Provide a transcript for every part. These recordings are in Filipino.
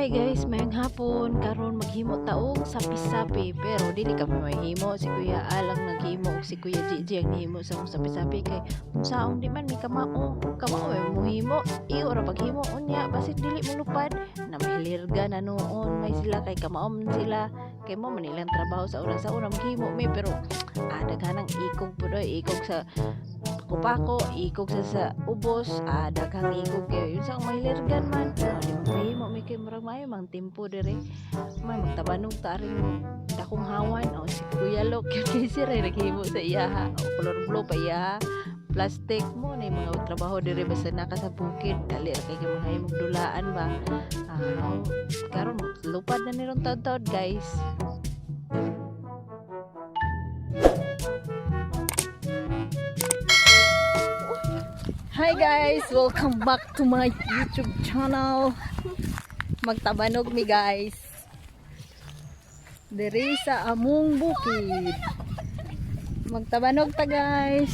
Hi guys, mayang hapon. Karon maghimo taog sapi-sapi pero dili kami mahimo. Si Kuya Alang naghimo ug si Kuya Gigi ang nahimo sa mong sapi-sapi kay unsaon di man mi kamao. Kamao ay mohimo. Iyo ra paghimo unya basit dili mo lupad na mahilirga na noon may sila kay kamaom sila. Kay mo man ilang trabaho sa una maghimo mi pero daghanang ikog pud ikog sa pako ikog sa ubos daghang ikog kay yun sa mahilirgan man di mahimo mi kay murag maayo mang tempo dire may magtabanog ta rin dakong hawan si Kuya Lok kay si Ray naghimo sa iyaha color blue pa iyaha plastic mo na mga trabaho dire basta naka sa bukid dali kay mga himog dulaan ba karon lupad na niron taud-taud guys. Hi guys! Welcome back to my YouTube channel. Magtabanog mi guys. Diri sa among bukid. Magtabanog ta guys.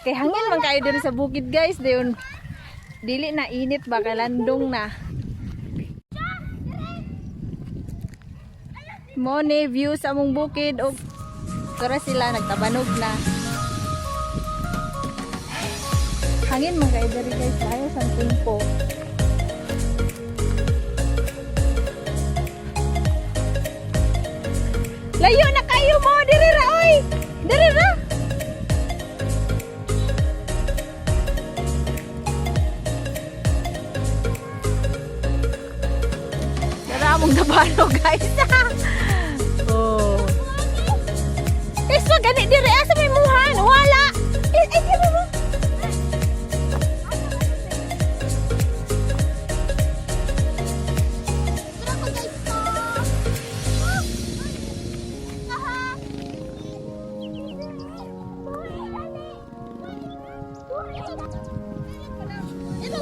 Kay hangin man kayo diri sa bukid guys. Dayon dili na init ba kay landong na. Mo ni view sa among bukid og kara sila nagtabanog na. Hangin man kayo diri guys, tayo sa tempo. Layo na kayo mo diri ra oy. Diri ra. Dara mong nabanog guys. So gani diri asa may muhan wala ay di mo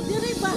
diri ba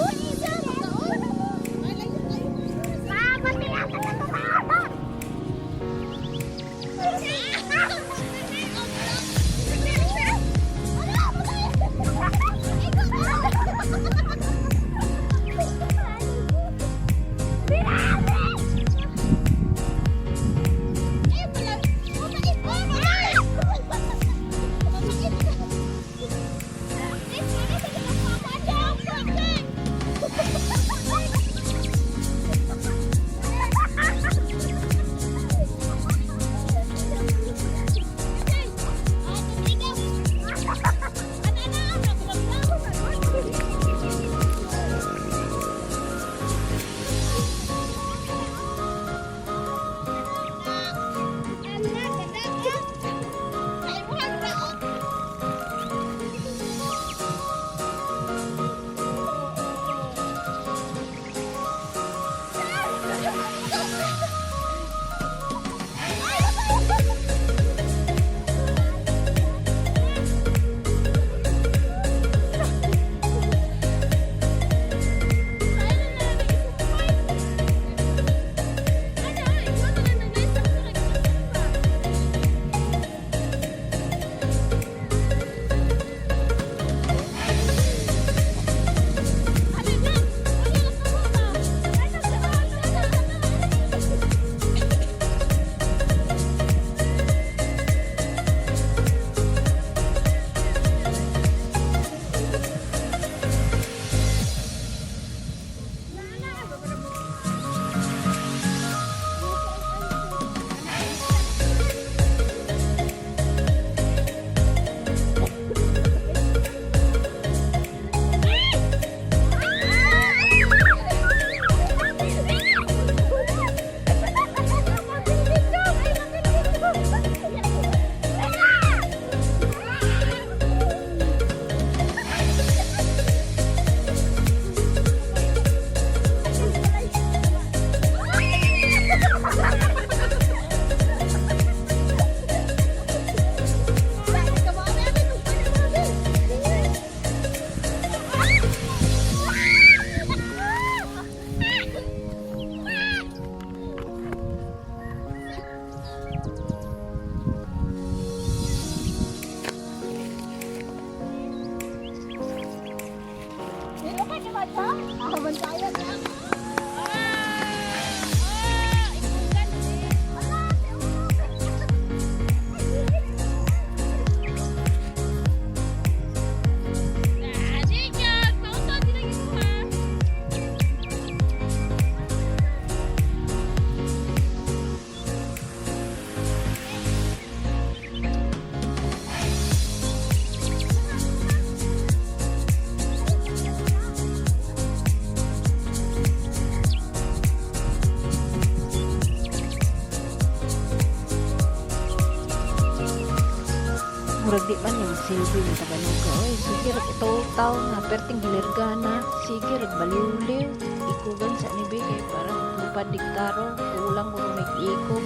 Murag di man yung silbi ng tabanog ka. Oy, sige rak ito taon na perting gilirgana. Sige rak baliw-liw. Ikugan sa nibi kay parang lupad diktaro. Kulang mo may ikog.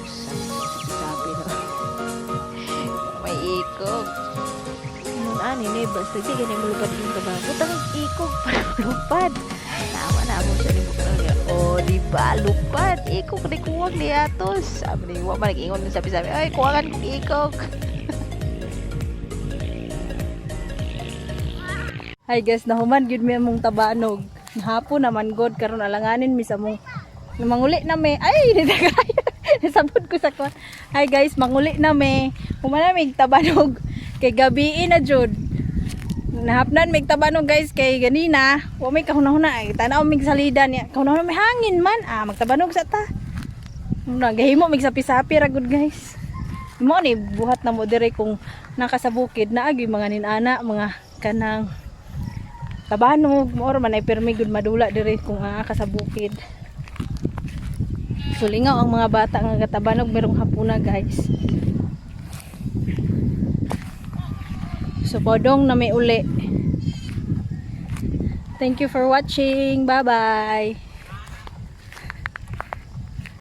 Sabi na. May ikog. Nun ani ne basta di ganyan mo lupad yung tabanog. Butang ikog para lupad. Nawa na mo siya rin mo. Oh, di ba? Lupad. Ikog di kuwag ni atos. Sabi ni, wa man nag-ingon ng sabi-sabi. Ay, kuwagan kong ikog. Hi guys, nahuman gyud mi among tabanog. Hapon naman god karon alanganin mi sa mong manguli na mi. Ay, didagay. Nasabot ko sa ko. Hi guys, manguli na mi. Human na mi tabanog kay gabi na jud. Nahapnan mi tabanog guys kay ganina. Wa may kahuna-huna ay tanaw mi salida niya. Kahuna-huna may hangin man. Magtabanog sa ta. Nagahimo mi sapi-sapi ra gud guys. Mo ni buhat na mo dire kung nakasabukid na agi mga ninana, mga kanang tabanog mo or manay permi gud madula dire kung ka sa bukid. Sulingaw ang mga bata nga katabanog merong hapuna guys. So podong na may uli. Thank you for watching. Bye bye.